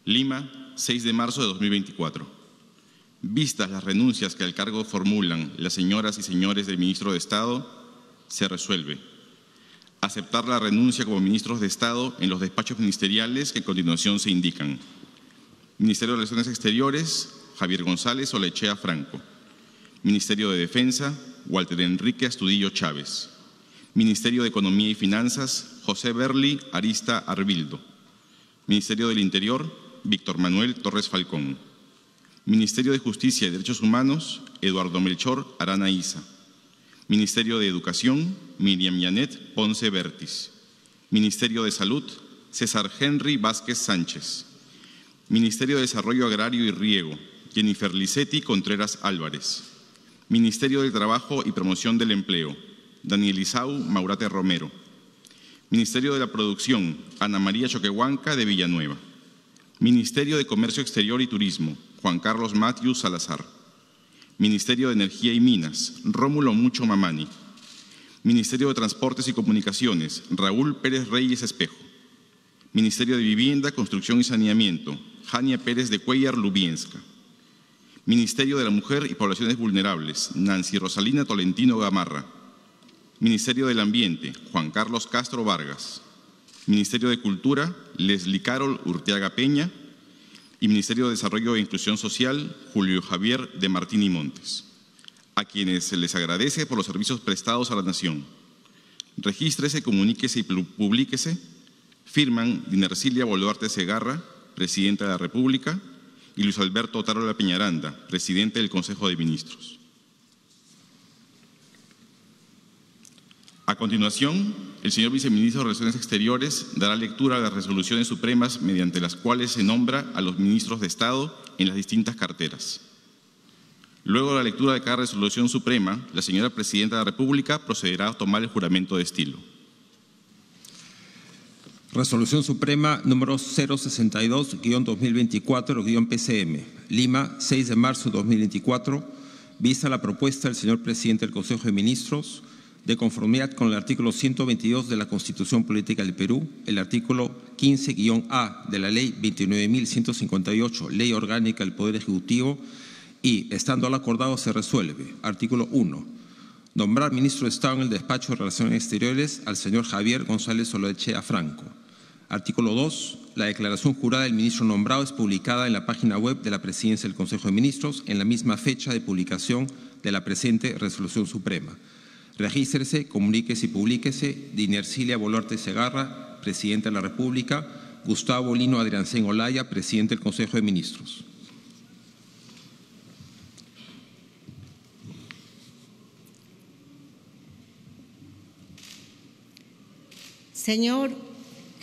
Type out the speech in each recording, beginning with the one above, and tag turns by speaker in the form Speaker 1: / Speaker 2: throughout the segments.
Speaker 1: Lima, 6 de marzo de 2024. Vistas las renuncias que al cargo formulan las señoras y señores del Ministro de Estado, se resuelve aceptar la renuncia como ministros de Estado en los despachos ministeriales que a continuación se indican. Ministerio de Relaciones Exteriores, Javier González Olaechea Franco. Ministerio de Defensa, Walter Enrique Astudillo Chávez. Ministerio de Economía y Finanzas, José Berli Arista Arbildo. Ministerio del Interior, Víctor Manuel Torres Falcón. Ministerio de Justicia y Derechos Humanos, Eduardo Melchor Arana Isa. Ministerio de Educación, Miriam Yanet Ponce Bertis. Ministerio de Salud, César Henry Vázquez Sánchez. Ministerio de Desarrollo Agrario y Riego, Jennifer Licetti Contreras Álvarez. Ministerio del Trabajo y Promoción del Empleo, Daniel Isau Maurate Romero. Ministerio de la Producción, Ana María Choquehuanca de Villanueva. Ministerio de Comercio Exterior y Turismo, Juan Carlos Matthews Salazar. Ministerio de Energía y Minas, Rómulo Mucho Mamani. Ministerio de Transportes y Comunicaciones, Raúl Pérez Reyes Espejo. Ministerio de Vivienda, Construcción y Saneamiento, Jania Pérez de Cuellar Lubienska. Ministerio de la Mujer y Poblaciones Vulnerables, Nancy Rosalina Tolentino Gamarra. Ministerio del Ambiente, Juan Carlos Castro Vargas. Ministerio de Cultura, Leslie Carol Urteaga Peña. Y Ministerio de Desarrollo e Inclusión Social, Julio Javier de Martín y Montes, a quienes se les agradece por los servicios prestados a la Nación. Regístrese, comuníquese y publíquese. Firman Dinercilia Boluarte Segarra, Presidenta de la República, y Luis Alberto Tarola Peñaranda, Presidente del Consejo de Ministros. A continuación, el señor Viceministro de Relaciones Exteriores dará lectura a las resoluciones supremas mediante las cuales se nombra a los ministros de Estado en las distintas carteras. Luego de la lectura de cada resolución suprema, la señora Presidenta de la República procederá a tomar el juramento de estilo.
Speaker 2: Resolución Suprema número 062-2024-PCM, Lima, 6 de marzo de 2024, vista la propuesta del señor Presidente del Consejo de Ministros, de conformidad con el artículo 122 de la Constitución Política del Perú, el artículo 15-A de la Ley 29.158, Ley Orgánica del Poder Ejecutivo, y, estando al acordado, se resuelve. Artículo 1. Nombrar ministro de Estado en el Despacho de Relaciones Exteriores al señor Javier González Olaechea Franco. Artículo 2. La declaración jurada del ministro nombrado es publicada en la página web de la Presidencia del Consejo de Ministros en la misma fecha de publicación de la presente Resolución Suprema. Regístrese, comuníquese y publíquese. Dinercilia Boluarte Segarra, Presidenta de la República. Gustavo Lino Adriancén Olaya, Presidente del Consejo de Ministros.
Speaker 3: Señor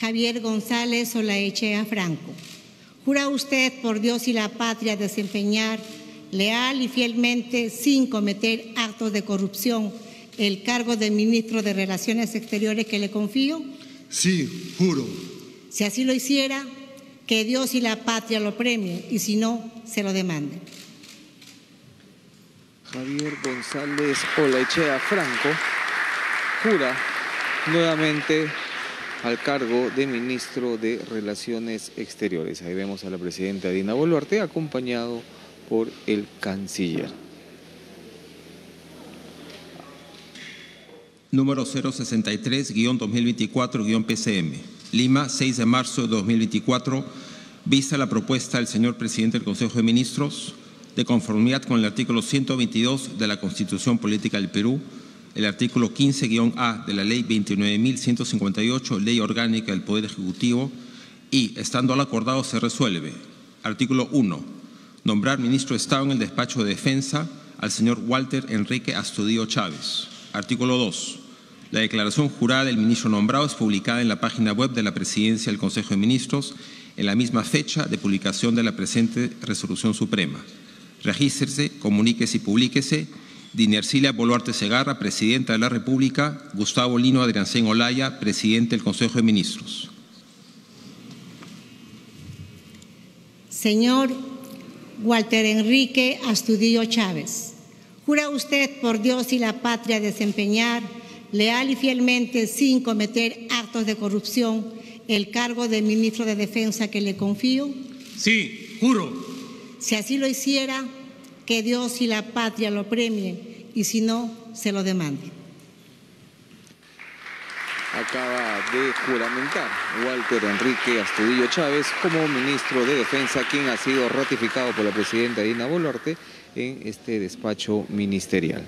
Speaker 3: Javier González Olaechea Franco, ¿jura usted por Dios y la patria desempeñar leal y fielmente, sin cometer actos de corrupción, el cargo de ministro de Relaciones Exteriores que le confío?
Speaker 4: Sí, juro.
Speaker 3: Si así lo hiciera, que Dios y la patria lo premien, y si no, se lo demanden.
Speaker 5: Javier González Olaechea Franco jura nuevamente al cargo de ministro de Relaciones Exteriores. Ahí vemos a la presidenta Dina Boluarte acompañado por el canciller.
Speaker 2: Número 063-2024-PCM, Lima, 6 de marzo de 2024, vista la propuesta del señor Presidente del Consejo de Ministros, de conformidad con el artículo 122 de la Constitución Política del Perú, el artículo 15-A de la Ley 29.158, Ley Orgánica del Poder Ejecutivo, y, estando al acordado, se resuelve. Artículo 1. Nombrar ministro de Estado en el Despacho de Defensa al señor Walter Enrique Astudillo Chávez. Artículo 2. La declaración jurada del ministro nombrado es publicada en la página web de la Presidencia del Consejo de Ministros en la misma fecha de publicación de la presente Resolución Suprema. Regístrese, comuníquese y publíquese. Dinercilia Boluarte Segarra, Presidenta de la República. Gustavo Lino Adriancén Olaya, Presidente del Consejo de Ministros.
Speaker 3: Señor Walter Enrique Astudillo Chávez, ¿jura usted por Dios y la patria desempeñar leal y fielmente, sin cometer actos de corrupción, el cargo de ministro de Defensa que le confío?
Speaker 4: Sí, juro.
Speaker 3: Si así lo hiciera, que Dios y la patria lo premien, y si no, se lo demande.
Speaker 5: Acaba de juramentar Walter Enrique Astudillo Chávez como ministro de Defensa, quien ha sido ratificado por la presidenta Dina Boluarte en este despacho ministerial.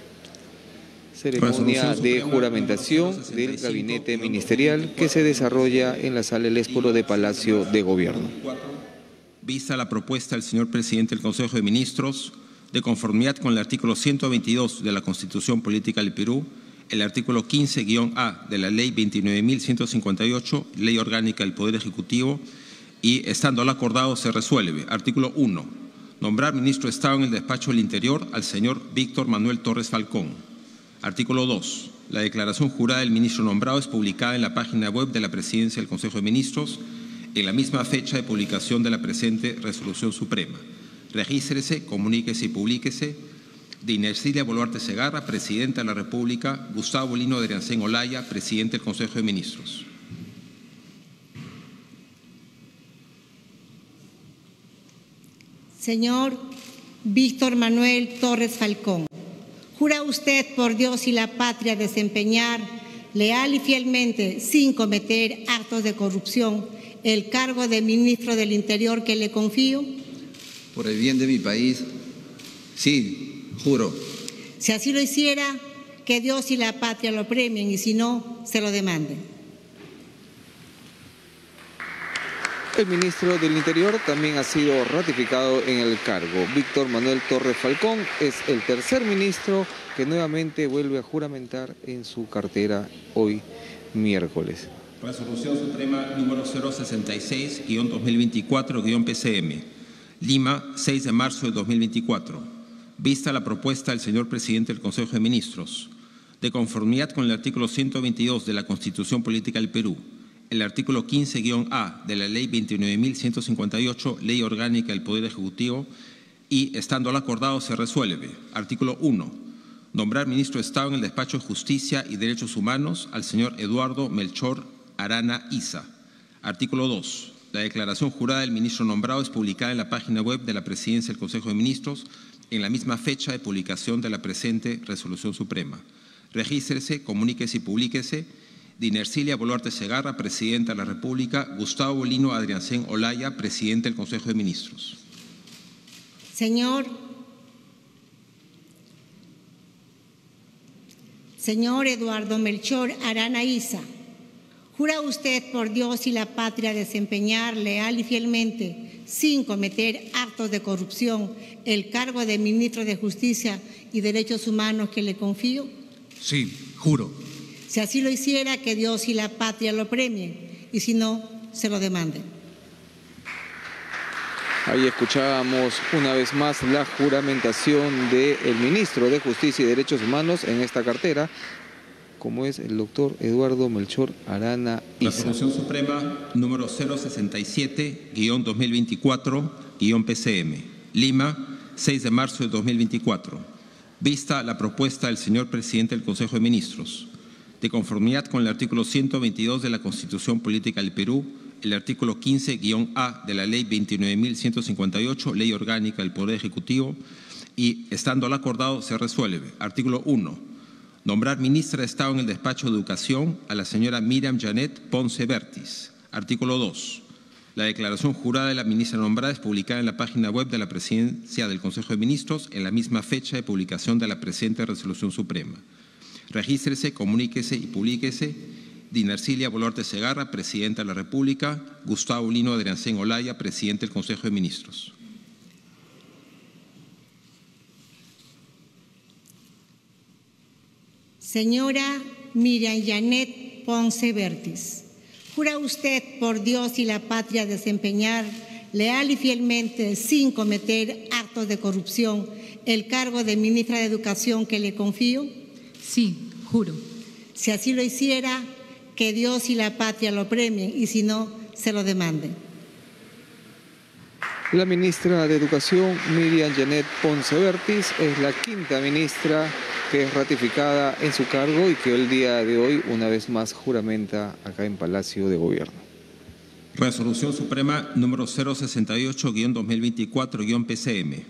Speaker 5: Ceremonia de juramentación del gabinete ministerial que se desarrolla en la sala El Esporo de Palacio de Gobierno.
Speaker 2: Vista la propuesta del señor presidente del Consejo de Ministros, de conformidad con el artículo 122 de la Constitución Política del Perú, el artículo 15-A de la Ley 29.158, Ley Orgánica del Poder Ejecutivo, y estando acordado se resuelve. Artículo 1. Nombrar ministro de Estado en el despacho del Interior al señor Víctor Manuel Torres Falcón. Artículo 2. La declaración jurada del ministro nombrado es publicada en la página web de la Presidencia del Consejo de Ministros en la misma fecha de publicación de la presente Resolución Suprema. Regístrese, comuníquese y publíquese. Dina Ercilia Boluarte Segarra, Presidenta de la República. Gustavo Lino Adriancén Olaya, Presidente del Consejo de Ministros.
Speaker 3: Señor Víctor Manuel Torres Falcón, ¿jura usted por Dios y la patria desempeñar leal y fielmente, sin cometer actos de corrupción, el cargo de ministro del Interior que le confío?
Speaker 6: Por el bien de mi país, sí. Juro.
Speaker 3: Si así lo hiciera, que Dios y la patria lo premien, y si no, se lo demanden.
Speaker 5: El ministro del Interior también ha sido ratificado en el cargo. Víctor Manuel Torres Falcón es el tercer ministro que nuevamente vuelve a juramentar en su cartera hoy miércoles.
Speaker 2: Resolución Suprema número 066-2024-PCM. Lima, 6 de marzo de 2024. Vista la propuesta del señor presidente del Consejo de Ministros, de conformidad con el artículo 122 de la Constitución Política del Perú, el artículo 15-A de la Ley 29.158, Ley Orgánica del Poder Ejecutivo, y estando acordado se resuelve. Artículo 1. Nombrar ministro de Estado en el Despacho de Justicia y Derechos Humanos al señor Eduardo Melchor Arana Isa. Artículo 2. La declaración jurada del ministro nombrado es publicada en la página web de la Presidencia del Consejo de Ministros en la misma fecha de publicación de la presente Resolución Suprema. Regístrese, comuníquese y publíquese. Dina Ercilia Boluarte Segarra, Presidenta de la República. Gustavo Lino Adriancén Olaya, Presidente del Consejo de Ministros.
Speaker 3: Señor Eduardo Melchor Arana Isa, ¿jura usted por Dios y la patria desempeñar leal y fielmente, sin cometer actos de corrupción, el cargo de ministro de Justicia y Derechos Humanos que le confío?
Speaker 4: Sí, juro.
Speaker 3: Si así lo hiciera, que Dios y la patria lo premien, y si no, se lo demanden.
Speaker 5: Ahí escuchábamos una vez más la juramentación del ministro de Justicia y Derechos Humanos en esta cartera, como es el doctor Eduardo Melchor Arana Isa.
Speaker 2: Resolución Suprema número 067-2024-PCM. Lima, 6 de marzo de 2024. Vista la propuesta del señor presidente del Consejo de Ministros, de conformidad con el artículo 122 de la Constitución Política del Perú, el artículo 15-A de la Ley 29.158, Ley Orgánica del Poder Ejecutivo, y estando acordado se resuelve. Artículo 1. Nombrar ministra de Estado en el Despacho de Educación a la señora Miriam Janet Ponce Bertis. Artículo 2. La declaración jurada de la ministra nombrada es publicada en la página web de la Presidencia del Consejo de Ministros en la misma fecha de publicación de la presente Resolución Suprema. Regístrese, comuníquese y publíquese. Dina Ercilia Boluarte Segarra, Presidenta de la República. Gustavo Lino Adriancén Olaya, Presidente del Consejo de Ministros.
Speaker 3: Señora Miriam Janet Ponce Bertis, ¿jura usted por Dios y la patria desempeñar leal y fielmente, sin cometer actos de corrupción, el cargo de ministra de Educación que le confío?
Speaker 7: Sí, juro.
Speaker 3: Si así lo hiciera, que Dios y la patria lo premien, y si no, se lo demanden.
Speaker 5: La ministra de Educación, Miriam Janet Ponce Bertis, es la quinta ministra que es ratificada en su cargo y que el día de hoy, una vez más, juramenta acá en Palacio de Gobierno.
Speaker 2: Resolución Suprema número 068-2024-PCM.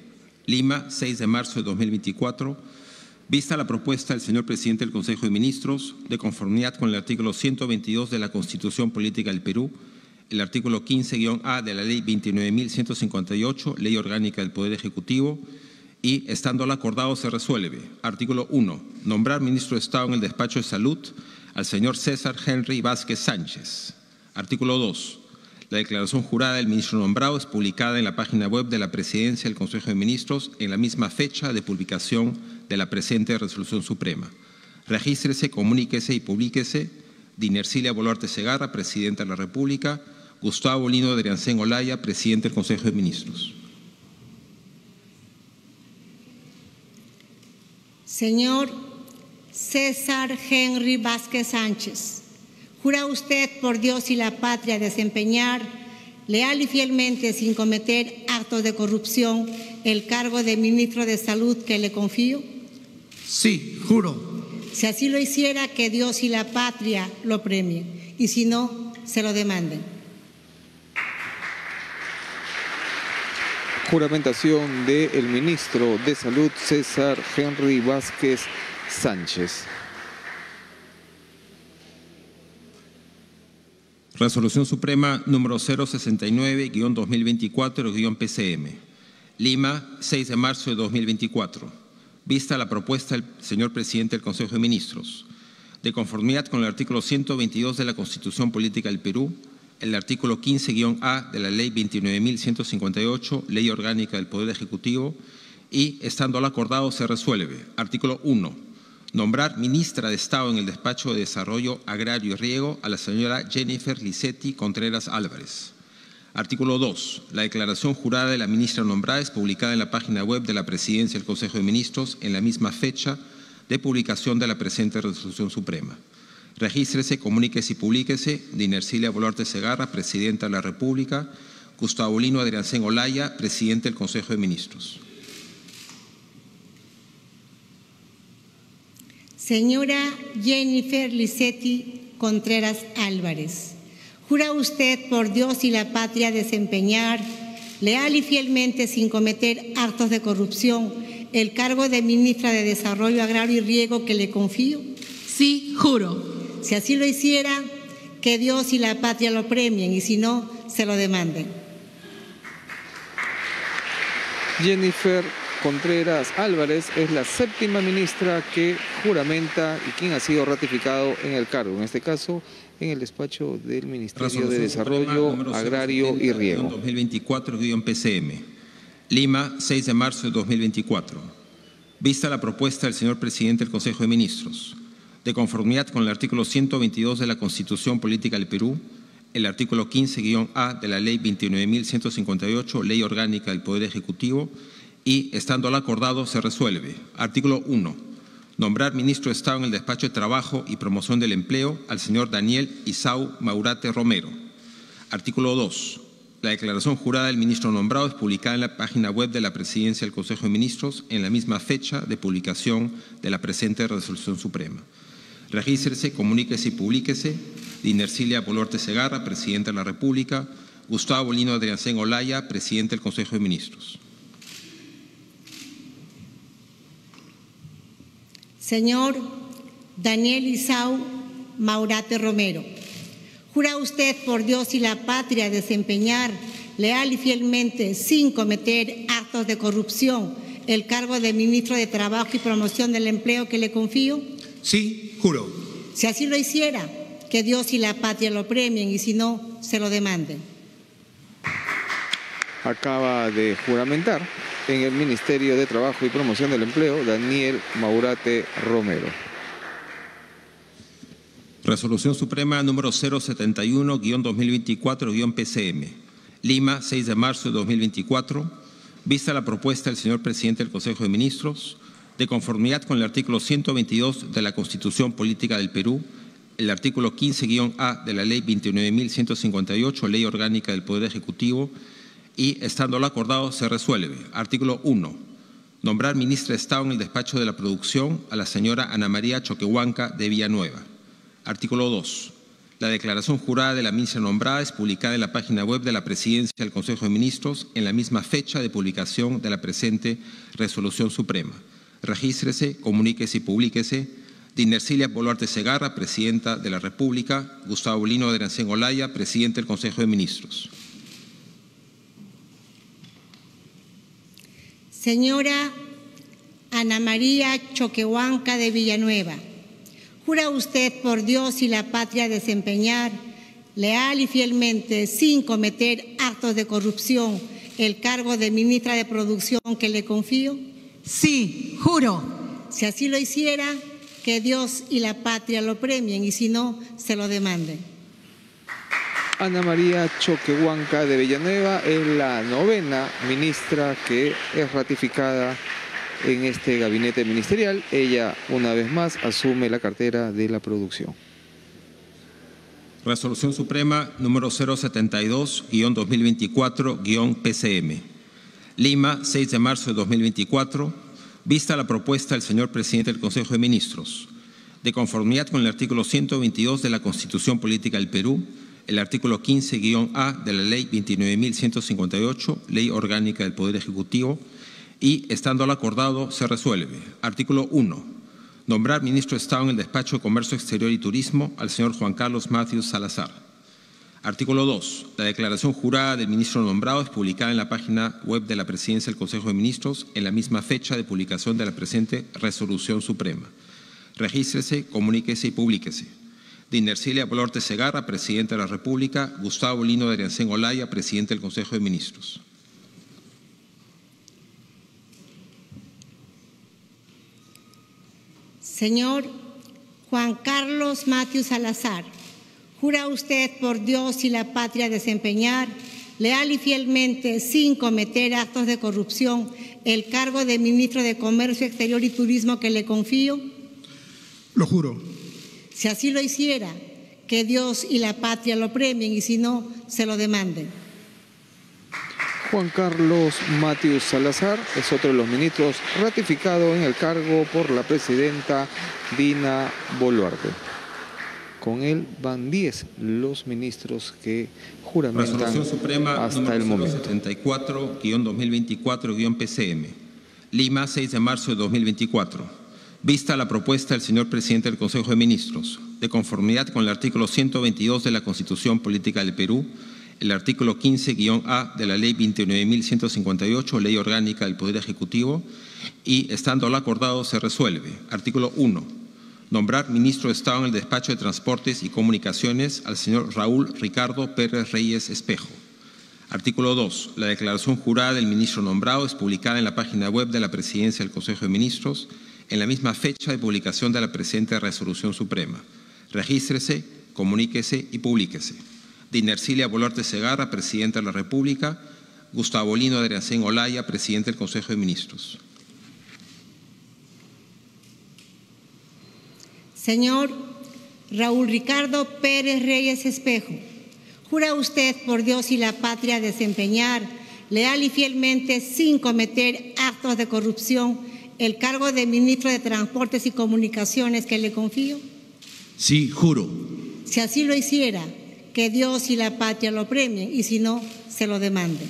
Speaker 2: Lima, 6 de marzo de 2024. Vista la propuesta del señor presidente del Consejo de Ministros, de conformidad con el artículo 122 de la Constitución Política del Perú, el artículo 15-A de la Ley 29.158, Ley Orgánica del Poder Ejecutivo, y, estándolo acordado, se resuelve. Artículo 1. Nombrar ministro de Estado en el Despacho de Salud al señor César Henry Vázquez Sánchez. Artículo 2. La declaración jurada del ministro nombrado es publicada en la página web de la Presidencia del Consejo de Ministros en la misma fecha de publicación de la presente Resolución Suprema. Regístrese, comuníquese y publíquese. Dinercilia Boluarte Segarra, Presidenta de la República. Gustavo Lino Adriancén Olaya, Presidente del Consejo de Ministros.
Speaker 3: Señor César Henry Vázquez Sánchez, ¿jura usted por Dios y la patria desempeñar leal y fielmente, sin cometer actos de corrupción, el cargo de ministro de Salud que le confío?
Speaker 4: Sí, juro.
Speaker 3: Si así lo hiciera, que Dios y la patria lo premien, y si no, se lo demanden.
Speaker 5: Juramentación del ministro de Salud, César Henry Vázquez Sánchez.
Speaker 2: Resolución Suprema número 069-2024-PCM. Lima, 6 de marzo de 2024. Vista la propuesta del señor presidente del Consejo de Ministros, de conformidad con el artículo 122 de la Constitución Política del Perú, el artículo 15-A de la Ley 29.158, Ley Orgánica del Poder Ejecutivo, y, estándolo acordado, se resuelve. Artículo 1. Nombrar ministra de Estado en el Despacho de Desarrollo Agrario y Riego a la señora Jennifer Licetti Contreras Álvarez. Artículo 2. La declaración jurada de la ministra nombrada es publicada en la página web de la Presidencia del Consejo de Ministros en la misma fecha de publicación de la presente Resolución Suprema. Regístrese, comuníquese y publíquese. Dinercilia Boluarte Segarra, Presidenta de la República. Gustavo Lino Adriancén Olaya, Presidente del Consejo de Ministros.
Speaker 3: Señora Jennifer Licetti Contreras Álvarez, ¿jura usted por Dios y la patria desempeñar leal y fielmente, sin cometer actos de corrupción, el cargo de ministra de Desarrollo Agrario y Riego que le confío?
Speaker 7: Sí, juro.
Speaker 3: Si así lo hiciera, que Dios y la patria lo premien, y si no, se lo demanden.
Speaker 5: Jennifer Contreras Álvarez es la séptima ministra que juramenta y quien ha sido ratificado en el cargo, en este caso en el despacho del Ministerio de Desarrollo Agrario y Riego.
Speaker 2: 2024-PCM. Lima, 6 de marzo de 2024. Vista la propuesta del señor presidente del Consejo de Ministros, de conformidad con el artículo 122 de la Constitución Política del Perú, el artículo 15-A de la Ley 29.158, Ley Orgánica del Poder Ejecutivo, y, estándolo acordado, se resuelve. Artículo 1. Nombrar ministro de Estado en el Despacho de Trabajo y Promoción del Empleo al señor Daniel Isau Maurate Romero. Artículo 2. La declaración jurada del ministro nombrado es publicada en la página web de la Presidencia del Consejo de Ministros en la misma fecha de publicación de la presente Resolución Suprema. Regístrese, comuníquese y publíquese. Dinercilia Boluarte Segarra, Presidenta de la República. Gustavo Lino Adriancén Olaya, Presidente del Consejo de Ministros.
Speaker 3: Señor Daniel Isau Maurate Romero, ¿jura usted por Dios y la patria desempeñar leal y fielmente, sin cometer actos de corrupción, el cargo de ministro de Trabajo y Promoción del Empleo que le confío?
Speaker 4: Sí, juro.
Speaker 3: Si así lo hiciera, que Dios y la patria lo premien, y si no, se lo demanden.
Speaker 5: Acaba de juramentar en el Ministerio de Trabajo y Promoción del Empleo, Daniel Maurate Romero.
Speaker 2: Resolución Suprema número 071-2024-PCM. Lima, 6 de marzo de 2024. Vista la propuesta del señor presidente del Consejo de Ministros, de conformidad con el artículo 122 de la Constitución Política del Perú, el artículo 15-A de la Ley 29.158, Ley Orgánica del Poder Ejecutivo, y, estándolo acordado, se resuelve. Artículo 1. Nombrar ministra de Estado en el Despacho de la Producción a la señora Ana María Choquehuanca de Villanueva. Artículo 2. La declaración jurada de la ministra nombrada es publicada en la página web de la Presidencia del Consejo de Ministros en la misma fecha de publicación de la presente resolución suprema. Regístrese, comuníquese y publíquese. Dinercilia Boluarte Segarra, Presidenta de la República. Gustavo Lino de Arencén Olaya, Presidente del Consejo de Ministros.
Speaker 3: Señora Ana María Choquehuanca de Villanueva, ¿jura usted por Dios y la patria desempeñar leal y fielmente, sin cometer actos de corrupción, el cargo de ministra de Producción que le confío?
Speaker 7: Sí, juro.
Speaker 3: Si así lo hiciera, que Dios y la patria lo premien y si no, se lo demanden.
Speaker 5: Ana María Choquehuanca de Villanueva es la 9ª ministra que es ratificada en este gabinete ministerial. Ella, una vez más, asume la cartera de la producción.
Speaker 2: Resolución Suprema número 072-2024-PCM. Lima, 6 de marzo de 2024. Vista la propuesta del señor Presidente del Consejo de Ministros, de conformidad con el artículo 122 de la Constitución Política del Perú, el artículo 15-A de la Ley 29.158, Ley Orgánica del Poder Ejecutivo, y, estando lo acordado, se resuelve. Artículo 1. Nombrar ministro de Estado en el Despacho de Comercio Exterior y Turismo al señor Juan Carlos Matthews Salazar. Artículo 2. La declaración jurada del ministro nombrado es publicada en la página web de la Presidencia del Consejo de Ministros en la misma fecha de publicación de la presente resolución suprema. Regístrese, comuníquese y publíquese. Dinercilia Boluarte Segarra, Presidenta de la República. Gustavo Lino de Arencén Olaya, Presidente del Consejo de Ministros.
Speaker 3: Señor Juan Carlos Matthews Salazar, ¿jura usted por Dios y la patria desempeñar leal y fielmente, sin cometer actos de corrupción, el cargo de ministro de Comercio Exterior y Turismo que le confío?
Speaker 4: Lo juro.
Speaker 3: Si así lo hiciera, que Dios y la patria lo premien y si no, se lo demanden.
Speaker 5: Juan Carlos Matthews Salazar es otro de los ministros ratificado en el cargo por la presidenta Dina Boluarte. Con él van 10 los ministros que juramentan
Speaker 2: Resolución Suprema
Speaker 5: hasta el momento.
Speaker 2: 74-2024-PCM. Lima, 6 de marzo de 2024. Vista la propuesta del señor Presidente del Consejo de Ministros, de conformidad con el artículo 122 de la Constitución Política del Perú, el artículo 15-A de la Ley 29.158, Ley Orgánica del Poder Ejecutivo, y, estando lo acordado, se resuelve. Artículo 1. Nombrar ministro de Estado en el Despacho de Transportes y Comunicaciones al señor Raúl Ricardo Pérez Reyes Espejo. Artículo 2. La declaración jurada del ministro nombrado es publicada en la página web de la Presidencia del Consejo de Ministros en la misma fecha de publicación de la presente resolución suprema. Regístrese, comuníquese y publíquese. Dinercilia Boluarte Segarra, Presidenta de la República. Gustavo Lino de Arencén Olaya, Presidente del Consejo de Ministros.
Speaker 3: Señor Raúl Ricardo Pérez Reyes Espejo, ¿jura usted por Dios y la patria desempeñar leal y fielmente, sin cometer actos de corrupción, el cargo de ministro de Transportes y Comunicaciones que le confío?
Speaker 4: Sí, juro.
Speaker 3: Si así lo hiciera, que Dios y la patria lo premien y si no, se lo demanden.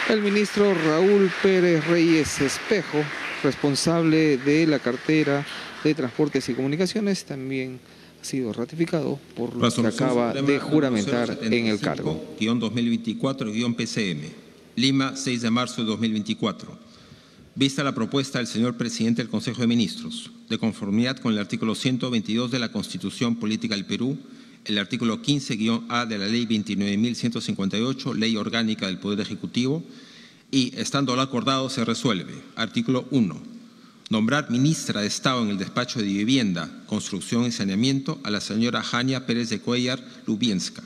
Speaker 5: El ministro Raúl Pérez Reyes Espejo, responsable de la cartera de Transportes y Comunicaciones, también ha sido ratificado por lo que acaba de juramentar en el cargo.
Speaker 2: 2024-PCM. Lima, 6 de marzo de 2024. Vista la propuesta del señor Presidente del Consejo de Ministros, de conformidad con el artículo 122 de la Constitución Política del Perú, el artículo 15-A de la Ley 29.158, Ley Orgánica del Poder Ejecutivo, y, estando lo acordado, se resuelve. Artículo 1. Nombrar ministra de Estado en el Despacho de Vivienda, Construcción y Saneamiento a la señora Jania Pérez de Cuellar Lubienska.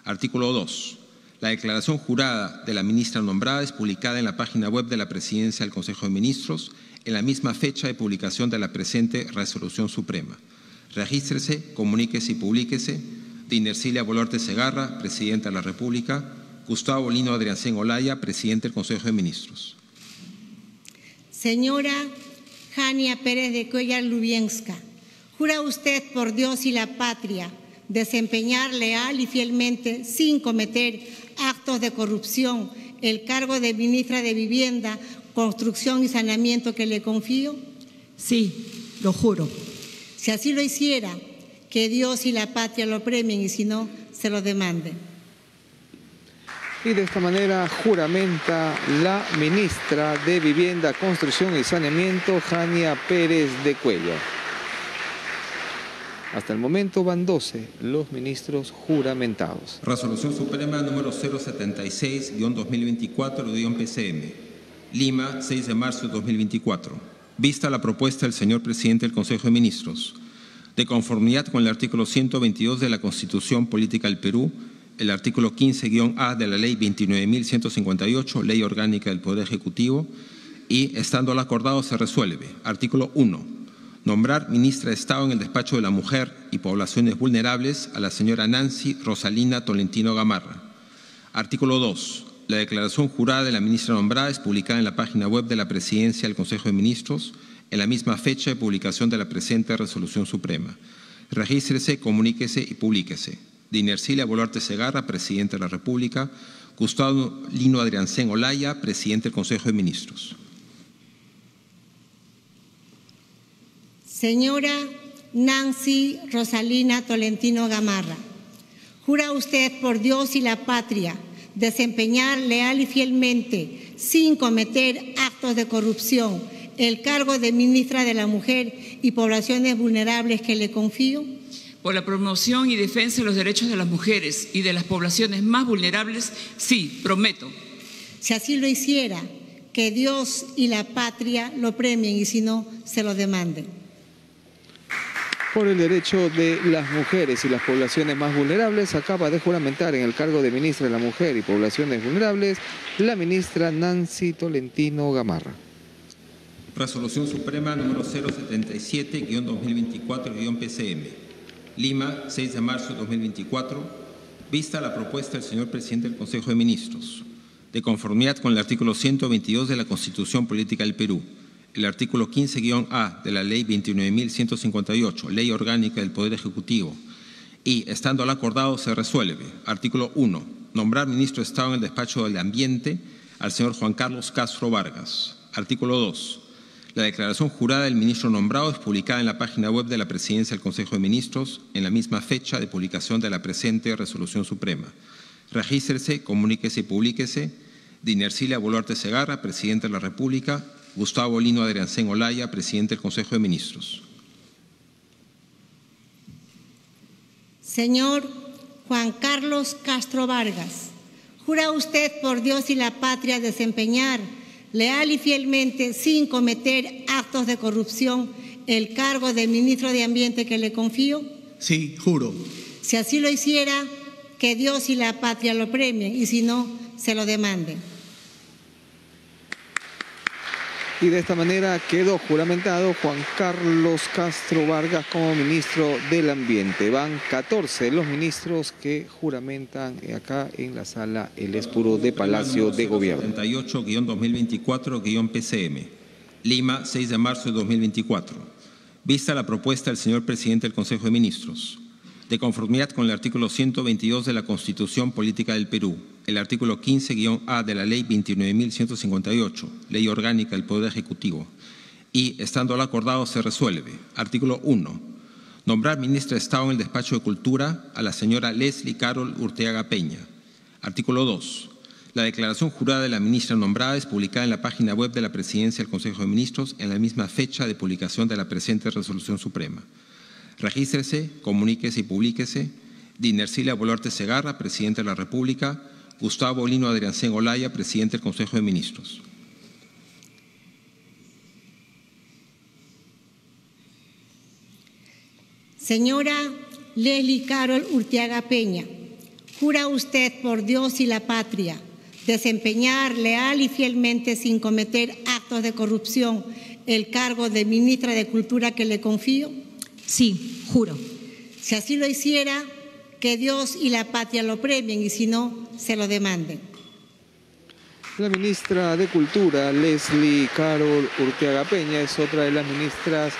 Speaker 2: Artículo 2. La declaración jurada de la ministra nombrada es publicada en la página web de la Presidencia del Consejo de Ministros en la misma fecha de publicación de la presente resolución suprema. Regístrese, comuníquese y publíquese. Dinercilia Boluarte Segarra, Presidenta de la República. Gustavo Lino de Arencén Olaya, Presidente del Consejo de Ministros.
Speaker 3: Señora Jania Pérez de Cuellar Lubienska, ¿Jura usted por Dios y la patria desempeñar leal y fielmente, sin cometer actos de corrupción, el cargo de ministra de Vivienda, Construcción y Saneamiento que le confío?
Speaker 7: Sí, lo juro.
Speaker 3: Si así lo hiciera, que Dios y la patria lo premien y si no, se lo demanden.
Speaker 5: Y de esta manera juramenta la ministra de Vivienda, Construcción y Saneamiento, Jania Pérez de Cuellar. Hasta el momento van 12 los ministros juramentados.
Speaker 2: Resolución Suprema número 076-2024-PCM. Lima, 6 de marzo de 2024. Vista la propuesta del señor presidente del Consejo de Ministros, de conformidad con el artículo 122 de la Constitución Política del Perú, el artículo 15-A de la Ley 29.158, Ley Orgánica del Poder Ejecutivo, y, estando lo acordado, se resuelve. Artículo 1. Nombrar ministra de Estado en el Despacho de la Mujer y Poblaciones Vulnerables a la señora Nancy Rosalina Tolentino Gamarra. Artículo 2. La declaración jurada de la ministra nombrada es publicada en la página web de la Presidencia del Consejo de Ministros en la misma fecha de publicación de la presente Resolución Suprema. Regístrese, comuníquese y publíquese. Dinercilia Boluarte Segarra, Presidente de la República. Gustavo Lino Adriancén Olaya, Presidente del Consejo de Ministros.
Speaker 3: Señora Nancy Rosalina Tolentino Gamarra, ¿jura usted por Dios y la patria desempeñar leal y fielmente, sin cometer actos de corrupción, el cargo de ministra de la Mujer y Poblaciones Vulnerables que le confío?
Speaker 8: Por la promoción y defensa de los derechos de las mujeres y de las poblaciones más vulnerables, sí, prometo.
Speaker 3: Si así lo hiciera, que Dios y la patria lo premien y si no, se lo demanden.
Speaker 5: Por el derecho de las mujeres y las poblaciones más vulnerables, acaba de juramentar en el cargo de ministra de la Mujer y Poblaciones Vulnerables la ministra Nancy Tolentino Gamarra.
Speaker 2: Resolución Suprema número 077-2024-PCM. Lima, 6 de marzo de 2024. Vista la propuesta del señor presidente del Consejo de Ministros, de conformidad con el artículo 122 de la Constitución Política del Perú, el artículo 15-A de la Ley 29.158, Ley Orgánica del Poder Ejecutivo, y, estando al acordado, se resuelve. Artículo 1. Nombrar ministro de Estado en el Despacho del Ambiente al señor Juan Carlos Castro Vargas. Artículo 2. La declaración jurada del ministro nombrado es publicada en la página web de la Presidencia del Consejo de Ministros en la misma fecha de publicación de la presente Resolución Suprema. Regístrese, comuníquese y publíquese. Dinercilia Boluarte Segarra, Presidente de la República. Gustavo Lino Adriancén Olaya, Presidente del Consejo de Ministros.
Speaker 3: Señor Juan Carlos Castro Vargas, ¿jura usted por Dios y la patria desempeñar leal y fielmente, sin cometer actos de corrupción, el cargo de ministro de Ambiente que le confío?
Speaker 4: Sí, juro.
Speaker 3: Si así lo hiciera, que Dios y la patria lo premien y si no, se lo demanden.
Speaker 5: Y de esta manera quedó juramentado Juan Carlos Castro Vargas como ministro del Ambiente. Van 14 los ministros que juramentan acá en la sala El Espuro de Palacio de Gobierno.
Speaker 2: 78-2024-PCM. Lima, 6 de marzo de 2024. Vista la propuesta del señor presidente del Consejo de Ministros, de conformidad con el artículo 122 de la Constitución Política del Perú, el artículo 15-A de la Ley 29.158, Ley Orgánica del Poder Ejecutivo, y, estando al acordado, se resuelve. Artículo 1. Nombrar ministra de Estado en el Despacho de Cultura a la señora Leslie Carol Urteaga Peña. Artículo 2. La declaración jurada de la ministra nombrada es publicada en la página web de la Presidencia del Consejo de Ministros en la misma fecha de publicación de la presente Resolución Suprema. Regístrese, comuníquese y publíquese. Dinercilia Boluarte Segarra, Presidente de la República. Gustavo Lino Adriancén Olaya, Presidente del Consejo de Ministros.
Speaker 3: Señora Leslie Carol Urteaga Peña, ¿jura usted por Dios y la patria desempeñar leal y fielmente, sin cometer actos de corrupción, el cargo de ministra de Cultura que le confío?
Speaker 7: Sí, juro.
Speaker 3: Si así lo hiciera, que Dios y la patria lo premien y si no, se lo demanden.
Speaker 5: La ministra de Cultura, Leslie Carol Urteaga Peña, es otra de las ministras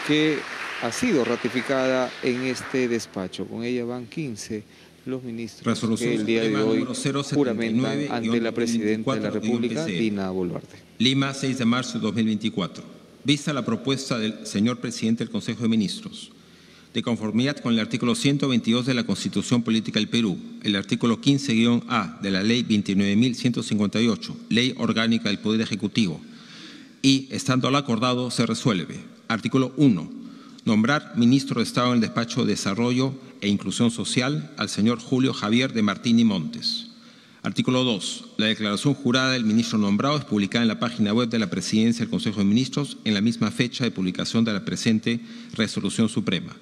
Speaker 5: que ha sido ratificada en este despacho. Con ella van 15 los ministros
Speaker 2: Resolución
Speaker 5: que el día de hoy
Speaker 2: número
Speaker 5: juramentan ante la Presidenta de la
Speaker 2: 079-2024,
Speaker 5: República, Dina Boluarte.
Speaker 2: Lima, 6 de marzo de 2024. Vista la propuesta del señor Presidente del Consejo de Ministros, de conformidad con el artículo 122 de la Constitución Política del Perú, el artículo 15-A de la Ley 29.158, Ley Orgánica del Poder Ejecutivo, y, estando lo acordado, se resuelve. Artículo 1. Nombrar ministro de Estado en el Despacho de Desarrollo e Inclusión Social al señor Julio Javier de Martín y Montes. Artículo 2. La declaración jurada del ministro nombrado es publicada en la página web de la Presidencia del Consejo de Ministros en la misma fecha de publicación de la presente Resolución Suprema.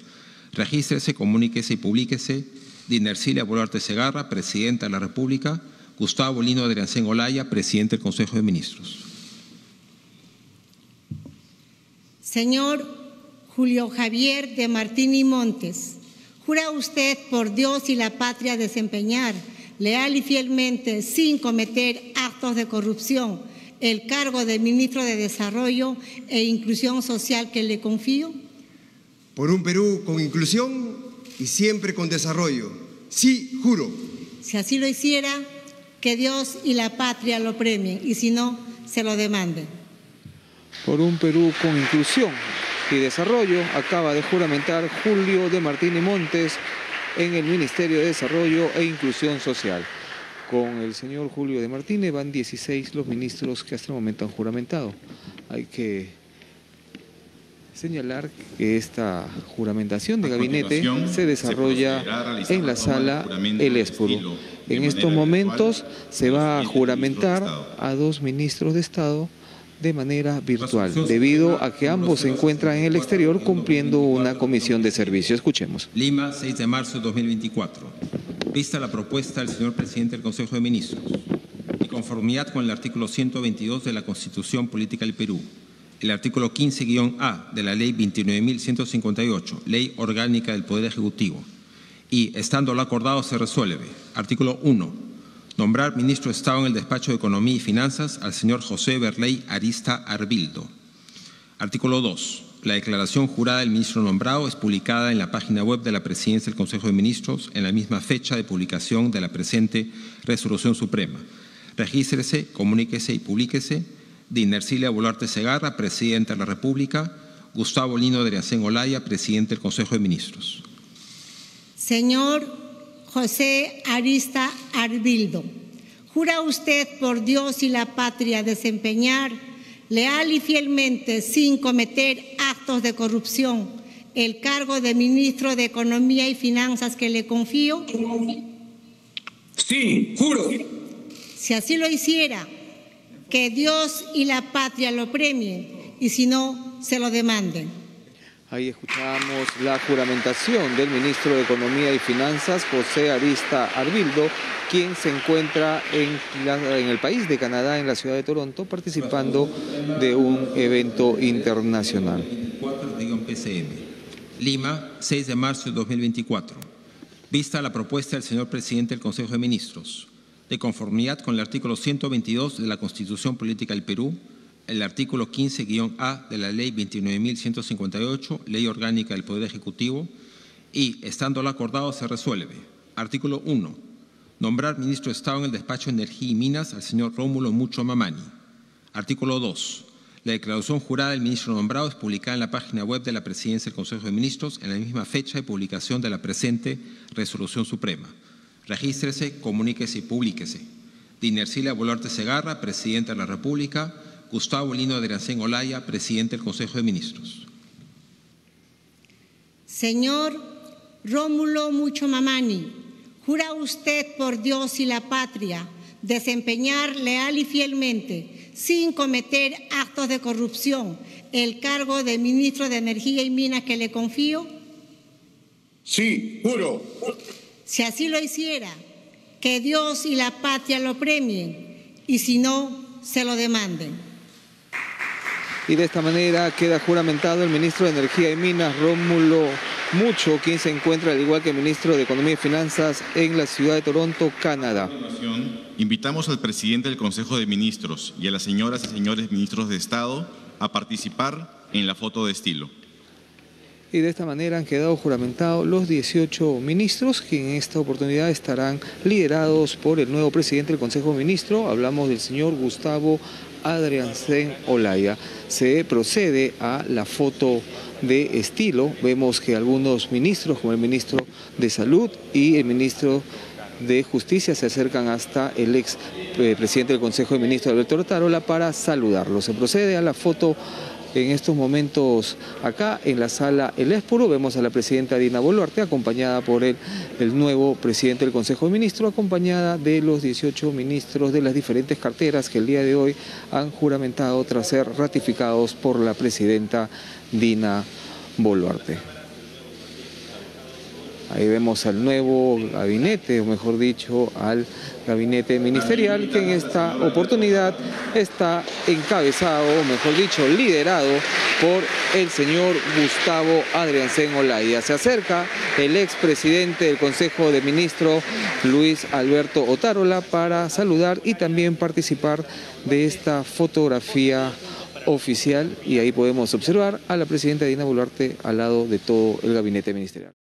Speaker 2: Regístrese, comuníquese y publíquese Dina Ercilia Boluarte Segarra, Presidenta de la República; Gustavo Lino Adriancén Olaya, Presidente del Consejo de Ministros.
Speaker 3: Señor Julio Javier de Martín y Montes, ¿jura usted por Dios y la patria desempeñar leal y fielmente, sin cometer actos de corrupción, el cargo de Ministro de Desarrollo e Inclusión Social que le confío?
Speaker 9: Por un Perú con inclusión y siempre con desarrollo. Sí, juro.
Speaker 3: Si así lo hiciera, que Dios y la patria lo premien, y si no, se lo demanden.
Speaker 5: Por un Perú con inclusión y desarrollo, acaba de juramentar Julio de Martín y Montes en el Ministerio de Desarrollo e Inclusión Social. Con el señor Julio de Martínez van 16 los ministros que hasta el momento han juramentado. Hay que señalar que esta juramentación de gabinete se desarrolla en la sala El Espuru. En estos momentos se va a juramentar a 2 ministros de Estado de manera virtual, debido a que ambos se encuentran en el exterior cumpliendo una comisión de servicio. Escuchemos.
Speaker 2: Lima, 6 de marzo de 2024. Vista la propuesta del señor Presidente del Consejo de Ministros, de conformidad con el artículo 122 de la Constitución Política del Perú, el artículo 15-A de la Ley 29.158, Ley Orgánica del Poder Ejecutivo, y, estando lo acordado, se resuelve. Artículo 1. Nombrar ministro de Estado en el Despacho de Economía y Finanzas al señor José Berley Arista Arbildo. Artículo 2. La declaración jurada del ministro nombrado es publicada en la página web de la Presidencia del Consejo de Ministros en la misma fecha de publicación de la presente Resolución Suprema. Regístrese, comuníquese y publíquese Dina Ercilia Boluarte Segarra, Presidenta de la República; Gustavo Lino Adriancén Olaya, Presidente del Consejo de Ministros.
Speaker 3: Señor José Arista Arbildo, ¿jura usted por Dios y la patria desempeñar leal y fielmente, sin cometer actos de corrupción, el cargo de Ministro de Economía y Finanzas que le confío?
Speaker 10: Sí, juro.
Speaker 3: Si así lo hiciera, que Dios y la patria lo premien, y si no, se lo demanden.
Speaker 5: Ahí escuchamos la juramentación del ministro de Economía y Finanzas, José Arista Arbildo, quien se encuentra en el país de Canadá, en la ciudad de Toronto, participando de un evento internacional.
Speaker 2: 4-PCM. Lima, 6 de marzo de 2024. Vista la propuesta del señor Presidente del Consejo de Ministros, de conformidad con el artículo 122 de la Constitución Política del Perú, el artículo 15-A de la Ley 29.158, Ley Orgánica del Poder Ejecutivo, y, estando lo acordado, se resuelve. Artículo 1. Nombrar ministro de Estado en el Despacho de Energía y Minas al señor Rómulo Mucho Mamani. Artículo 2. La declaración jurada del ministro nombrado es publicada en la página web de la Presidencia del Consejo de Ministros en la misma fecha de publicación de la presente Resolución Suprema. Regístrese, comuníquese y publíquese. Dina Ercilia Boluarte Segarra, Presidenta de la República; Gustavo Lino Adriancén Olaya, Presidente del Consejo de Ministros.
Speaker 3: Señor Rómulo Mucho Mamani, ¿jura usted por Dios y la patria desempeñar leal y fielmente, sin cometer actos de corrupción, el cargo de Ministro de Energía y Minas que le confío?
Speaker 10: Sí, juro.
Speaker 3: Si así lo hiciera, que Dios y la patria lo premien, y si no, se lo demanden.
Speaker 5: Y de esta manera queda juramentado el ministro de Energía y Minas, Rómulo Mucho, quien se encuentra, al igual que el ministro de Economía y Finanzas, en la ciudad de Toronto, Canadá.
Speaker 1: A continuación, invitamos al presidente del Consejo de Ministros y a las señoras y señores ministros de Estado a participar en la foto de estilo.
Speaker 5: Y de esta manera han quedado juramentados los 18 ministros, que en esta oportunidad estarán liderados por el nuevo presidente del Consejo de Ministros. Hablamos del señor Gustavo Adrianzen Olaya. Se procede a la foto de estilo. Vemos que algunos ministros, como el ministro de Salud y el ministro de Justicia, se acercan hasta el ex presidente del Consejo de Ministros, Alberto Otárola, para saludarlo. Se procede a la foto en estos momentos acá en la sala El Espuro. Vemos a la presidenta Dina Boluarte acompañada por el nuevo presidente del Consejo de Ministros, acompañada de los 18 ministros de las diferentes carteras que el día de hoy han juramentado tras ser ratificados por la presidenta Dina Boluarte. Ahí vemos al nuevo gabinete, o mejor dicho, al gabinete ministerial, que en esta oportunidad está encabezado, o mejor dicho, liderado por el señor Gustavo Adrianzen Olaya. Se acerca el expresidente del Consejo de Ministros, Luis Alberto Otárola, para saludar y también participar de esta fotografía oficial, y ahí podemos observar a la presidenta Dina Boluarte al lado de todo el gabinete ministerial.